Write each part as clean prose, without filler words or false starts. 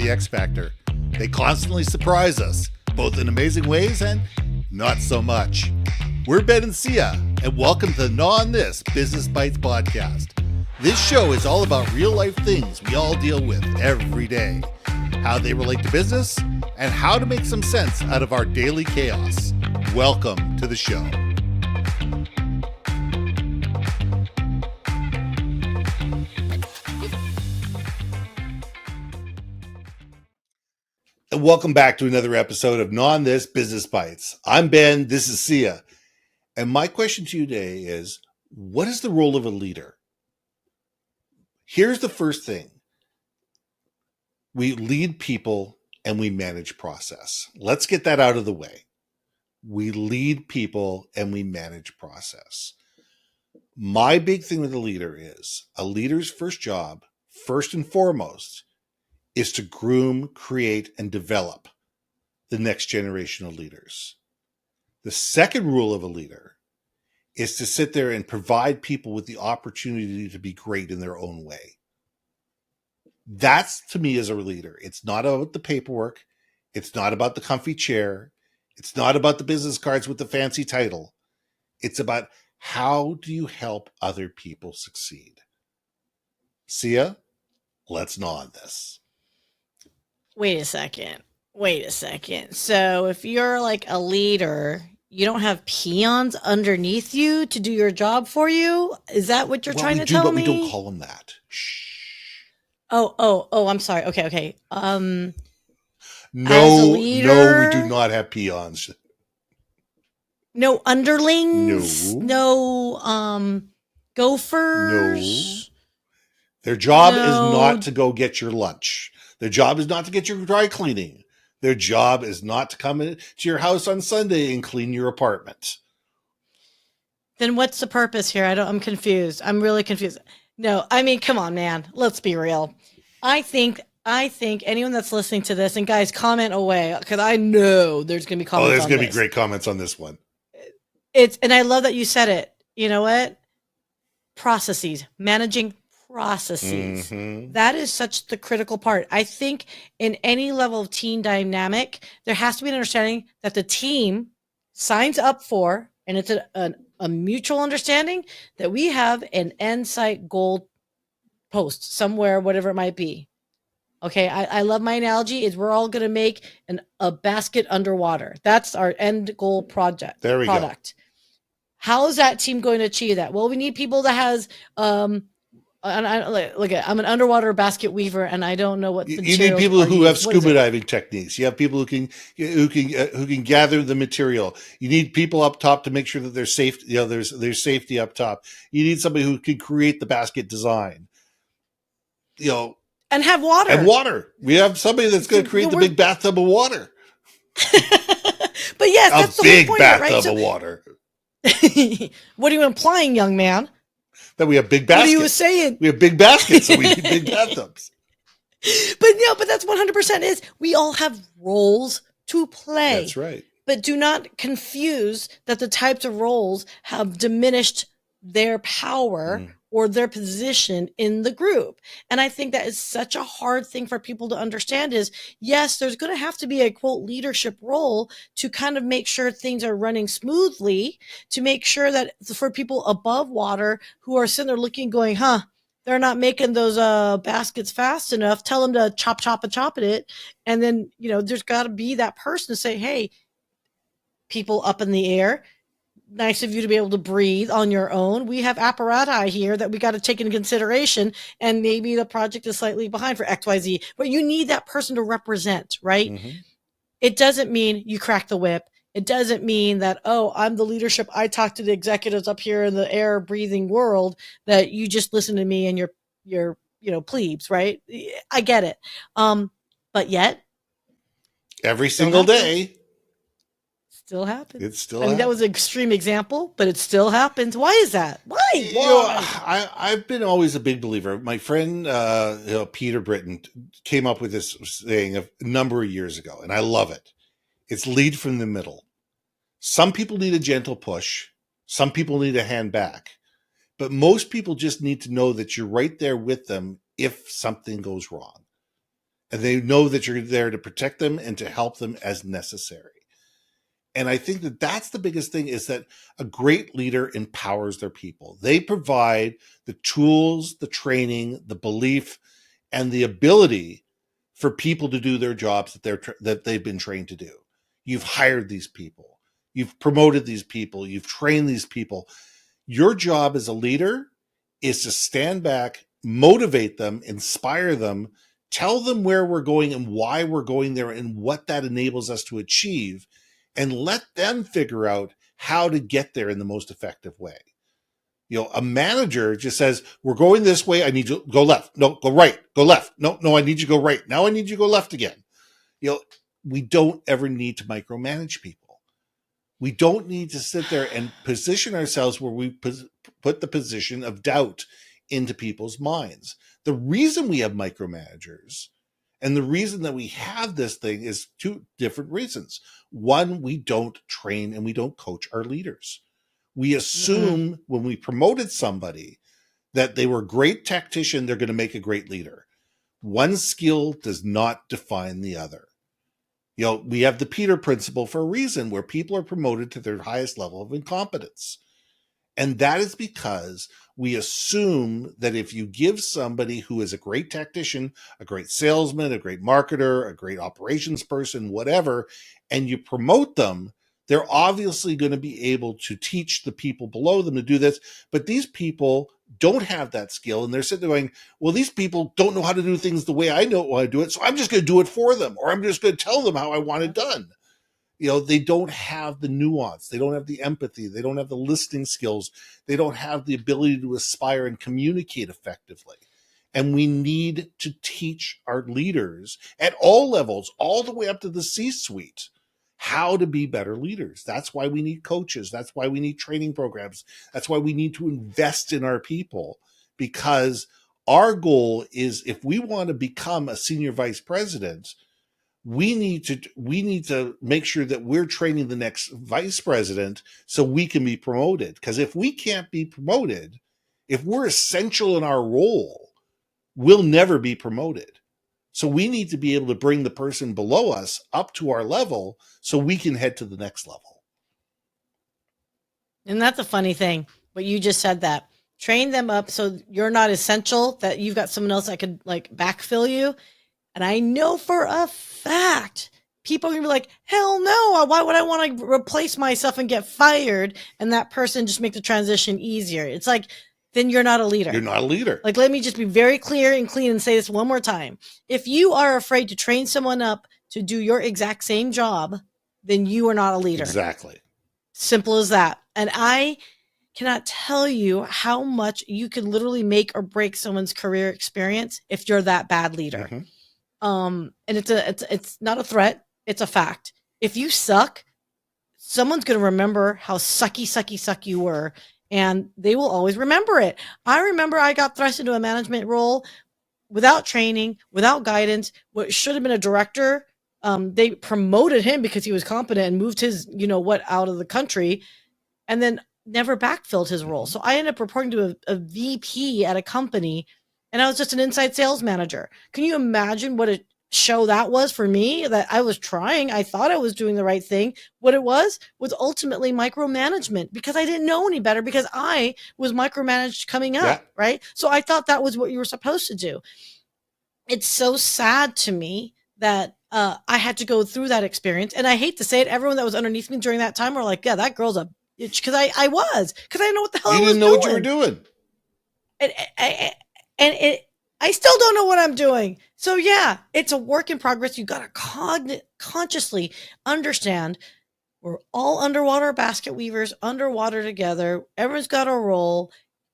the X Factor. They constantly surprise us, both in amazing ways and not so much. We're Ben and Syya, and welcome to the Gnaw on This Business Bytes podcast. This show is all about real-life things we all deal with every day, how they relate to business, and how to make some sense out of our daily chaos. Welcome to the show. And welcome back to another episode of Gnaw on This Business Bytes. I'm Ben, this is Syya. And my question to you today is, what is the role of a leader? Here's the first thing. We lead people and we manage process. Let's get that out of the way. We lead people and we manage process. My big thing with a leader is a leader's first job, first and foremost, is to groom, create, and develop the next generation of leaders. The second rule of a leader is to sit there and provide people with the opportunity to be great in their own way. That's, to me, as a leader. It's not about the paperwork. It's not about the comfy chair. It's not about the business cards with the fancy title. It's about how do you help other people succeed? Syya, let's gnaw on this. Wait a second. So if you're like a leader, you don't have peons underneath you to do your job for you? Is that what you're trying to tell me? We don't call them that. Shh. Oh, I'm sorry. Okay. No, leader, we do not have peons. No underlings? No, gophers? No. Their job is not to go get your lunch. Their job is not to get your dry cleaning. Their job is not to come into your house on Sunday and clean your apartment. Then what's the purpose here? I'm confused. I'm really confused. No, I mean, come on, man. Let's be real. I think anyone that's listening to this, and guys, comment away, because I know there's going to be comments. Oh, there's going to be great comments on this one. And I love that you said it. You know what? Processes, managing processes. Mm-hmm. That is such the critical part. I think in any level of team dynamic, there has to be an understanding that the team signs up for, and it's a mutual understanding that we have an end site goal post somewhere, whatever it might be. Okay, I love my analogy is we're all going to make a basket underwater. That's our end goal product. There we go. How is that team going to achieve that? Well, we need people that has I'm an underwater basket weaver, and I don't know what you need people who have scuba diving techniques. You have people who can gather the material. You need people up top to make sure that there's safe. There's safety up top. You need somebody who can create the basket design. And have water. And water. We have somebody that's going to create the big bathtub of water. But yes, that's the whole point, bathtub of water. What are you implying, young man? That we have big baskets. What are you saying? We have big baskets, so we need big bathtubs. But that's 100% is we all have roles to play. That's right. But do not confuse that the types of roles have diminished their power or their position in the group. And I think that is such a hard thing for people to understand is, yes, there's going to have to be a quote leadership role to kind of make sure things are running smoothly, to make sure that for people above water who are sitting there looking, going, they're not making those baskets fast enough. Tell them to chop it. And then, there's got to be that person to say, hey, people up in the air, nice of you to be able to breathe on your own. We have apparati here that we got to take into consideration, and maybe the project is slightly behind for XYZ, but you need that person to represent, right? Mm-hmm. It doesn't mean you crack the whip. It doesn't mean that, I'm the leadership. I talk to the executives up here in the air breathing world that you just listen to me and you're plebes, right? I get it. But yet every single day, still happens. It still happens. That was an extreme example, but it still happens. Why is that? Why? I've been always a big believer. My friend Peter Britton came up with this saying a number of years ago, and I love it. It's lead from the middle. Some people need a gentle push. Some people need a hand back. But most people just need to know that you're right there with them if something goes wrong. And they know that you're there to protect them and to help them as necessary. And I think that that's the biggest thing, is that a great leader empowers their people. They provide the tools, the training, the belief, and the ability for people to do their jobs that they've been trained to do. You've hired these people. You've promoted these people. You've trained these people. Your job as a leader is to stand back, motivate them, inspire them, tell them where we're going and why we're going there and what that enables us to achieve, and let them figure out how to get there in the most effective way. A manager just says, we're going this way. I need you to go left. No, go right. Go left. No, I need you to go right. Now I need you to go left again. We don't ever need to micromanage people. We don't need to sit there and position ourselves where we put the position of doubt into people's minds. The reason we have micromanagers and the reason that we have this thing is two different reasons. One, we don't train and we don't coach our leaders. We assume when we promoted somebody that they were a great tactician, they're going to make a great leader. One skill does not define the other. We have the Peter principle for a reason, where people are promoted to their highest level of incompetence. And that is because we assume that if you give somebody who is a great tactician, a great salesman, a great marketer, a great operations person, whatever, and you promote them, they're obviously going to be able to teach the people below them to do this. But these people don't have that skill. And they're sitting there going, well, these people don't know how to do things the way I know how to do it. So I'm just going to do it for them, or I'm just going to tell them how I want it done. They don't have the nuance. They don't have the empathy. They don't have the listening skills. They don't have the ability to aspire and communicate effectively. And we need to teach our leaders at all levels, all the way up to the C-suite, how to be better leaders. That's why we need coaches. That's why we need training programs. That's why we need to invest in our people, because our goal is, if we want to become a senior vice president, we need to make sure that we're training the next vice president so we can be promoted. Because if we can't be promoted, if we're essential in our role, we'll never be promoted. So we need to be able to bring the person below us up to our level so we can head to the next level. And that's a funny thing, but you just said that. Train them up so you're not essential, that you've got someone else that could backfill you. And I know for a fact, people are going to be like, hell no, why would I want to replace myself and get fired and that person just make the transition easier? It's like, then you're not a leader. You're not a leader. Let me just be very clear and clean and say this one more time. If you are afraid to train someone up to do your exact same job, then you are not a leader. Exactly. Simple as that. And I cannot tell you how much you can literally make or break someone's career experience if you're that bad leader. Mm-hmm. And it's not a threat. It's a fact. If you suck, someone's going to remember how sucky you were, and they will always remember it. I remember I got thrust into a management role without training, without guidance. What should have been a director, they promoted him because he was competent and moved his, out of the country, and then never backfilled his role. So I ended up reporting to a VP at a company, and I was just an inside sales manager. Can you imagine what a show that was for me? That I was trying. I thought I was doing the right thing. What it was ultimately micromanagement, because I didn't know any better, because I was micromanaged coming up, right? So I thought that was what you were supposed to do. It's so sad to me that I had to go through that experience. And I hate to say it, everyone that was underneath me during that time were like, yeah, that girl's a bitch. Because I didn't know what the hell I was doing. You didn't know what you were doing. And I still don't know what I'm doing. So yeah, it's a work in progress. You got to consciously understand we're all underwater basket weavers, underwater together. Everyone's got a role.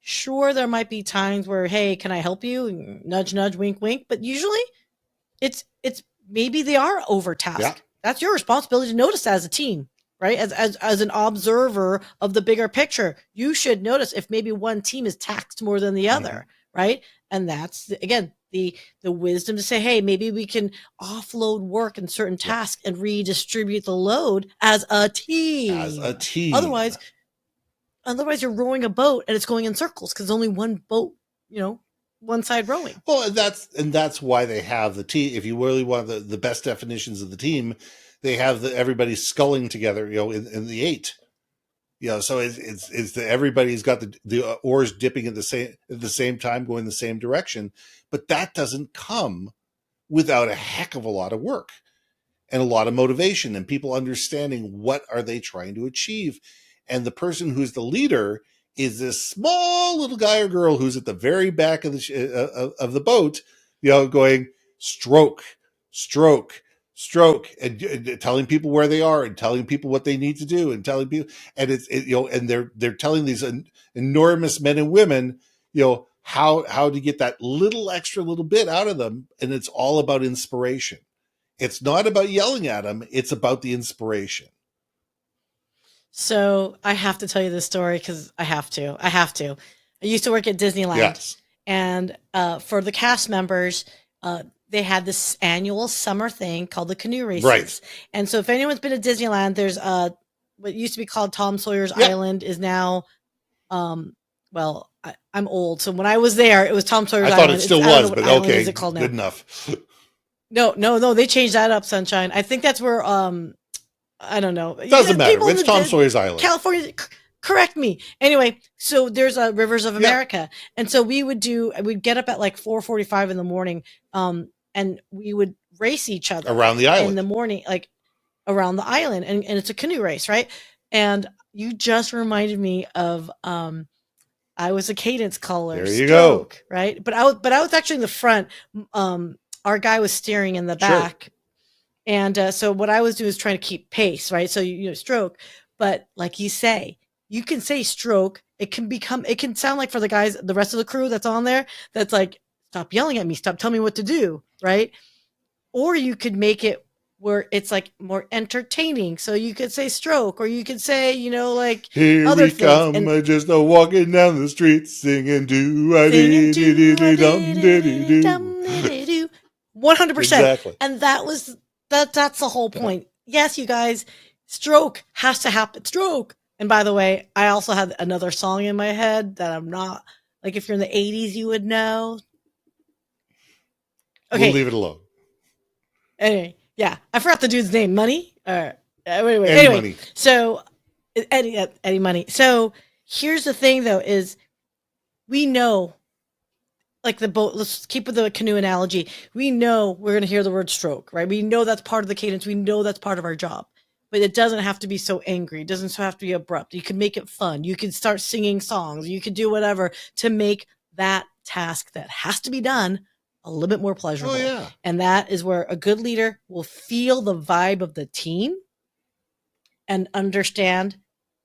Sure, there might be times where, hey, can I help you? Nudge, nudge, wink, wink. But usually it's maybe they are overtasked. Yeah. That's your responsibility to notice that as a team, right? As an observer of the bigger picture, you should notice if maybe one team is taxed more than the other, right? And that's, again, the wisdom to say, hey, maybe we can offload work and certain tasks and redistribute the load as a team. Otherwise you're rowing a boat and it's going in circles because only one boat, one side rowing. Well, and that's why they have the team. If you really want the best definitions of the team, they have everybody sculling together, in the 8. So it's the, everybody's got the oars dipping at the same time, going the same direction. But that doesn't come without a heck of a lot of work and a lot of motivation and people understanding what are they trying to achieve. And the person who's the leader is this small little guy or girl who's at the very back of the boat, going stroke, stroke, stroke, and telling people where they are and telling people what they need to do and telling people, and and they're telling these enormous men and women, how to get that little extra little bit out of them. And it's all about inspiration. It's not about yelling at them. It's about the inspiration. So I have to tell you this story because I have to. I used to work at Disneyland. Yes. And for the cast members, they had this annual summer thing called the canoe races. Right. And so if anyone's been to Disneyland, there's what used to be called Tom Sawyer's Island is now, well, I'm old. So when I was there, it was Tom Sawyer's Island. I thought it still was, but okay, is it called now? Good enough. No, they changed that up, Sunshine. I think that's where, I don't know. It doesn't matter. It's Tom Sawyer's Island. California, correct me. Anyway, so there's Rivers of America. And so we'd get up at like 4:45 in the morning, and we would race each other around the island in the morning, like around the island. And it's a canoe race, right? And you just reminded me of, I was a cadence caller. There you go. Right. But I was actually in the front. Our guy was steering in the back. Sure. And so what I was doing is trying to keep pace, right? So you stroke, but like you say, you can say stroke. It can sound like for the guys, the rest of the crew that's on there, that's like, stop yelling at me, stop telling me what to do, right? Or you could make it where it's like more entertaining. So you could say stroke, or you could say, like here other we things. Come, and just walking down the street singing do I dee dee dee dum dee dee 100%. Exactly. And that's the whole point. Yes, you guys, stroke has to happen. Stroke. And by the way, I also had another song in my head that I'm not, like, if you're in the 80s, you would know. Okay. We'll leave it alone. Anyway, yeah. I forgot the dude's name. Money? Wait. Eddie Money. So, Eddie Money. So, here's the thing, though, is we know, like the boat, let's keep with the canoe analogy. We know we're going to hear the word stroke, right? We know that's part of the cadence. We know that's part of our job. But it doesn't have to be so angry. It doesn't have to be abrupt. You can make it fun. You can start singing songs. You can do whatever to make that task that has to be done a little bit more pleasurable. Oh, yeah. And that is where a good leader will feel the vibe of the team and understand.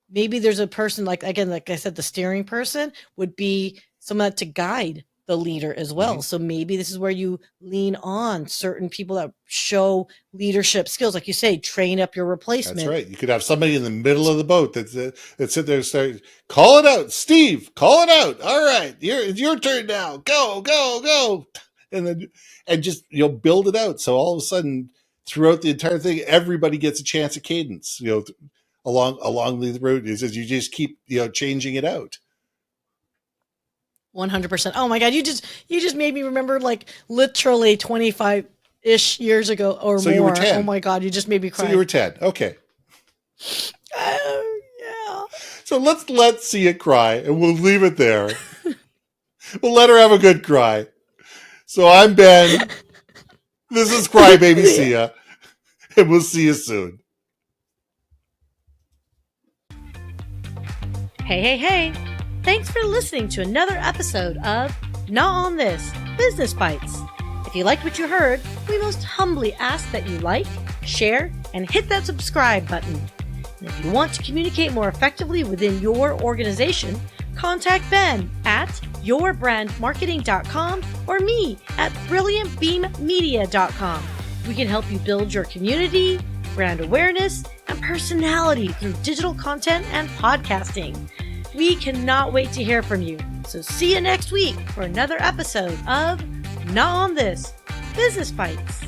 Maybe there's a person, like I said, the steering person would be someone to guide the leader as well. Mm-hmm. So maybe this is where you lean on certain people that show leadership skills. Like you say, train up your replacement. That's right. You could have somebody in the middle of the boat that sit there and start, call it out. Steve, call it out. All right. It's your turn now. Go. And just, build it out. So all of a sudden throughout the entire thing, everybody gets a chance at cadence, along the road. Is you just keep, changing it out. 100%. Oh my God. You just made me remember, like, literally 25-ish years ago or so more. You were 10. Oh my God. You just made me cry. So you were 10. Okay. Yeah. So let's let Syya cry and we'll leave it there. We'll let her have a good cry. So I'm Ben. This is Crybaby Syya. And we'll see you soon. Hey. Thanks for listening to another episode of Gnaw on This, Business Bytes. If you liked what you heard, we most humbly ask that you like, share, and hit that subscribe button. And if you want to communicate more effectively within your organization, contact Ben at yourbrandmarketing.com or me at brilliantbeammedia.com. We can help you build your community, brand awareness, and personality through digital content and podcasting. We cannot wait to hear from you. So see you next week for another episode of Gnaw on This, Business Bytes.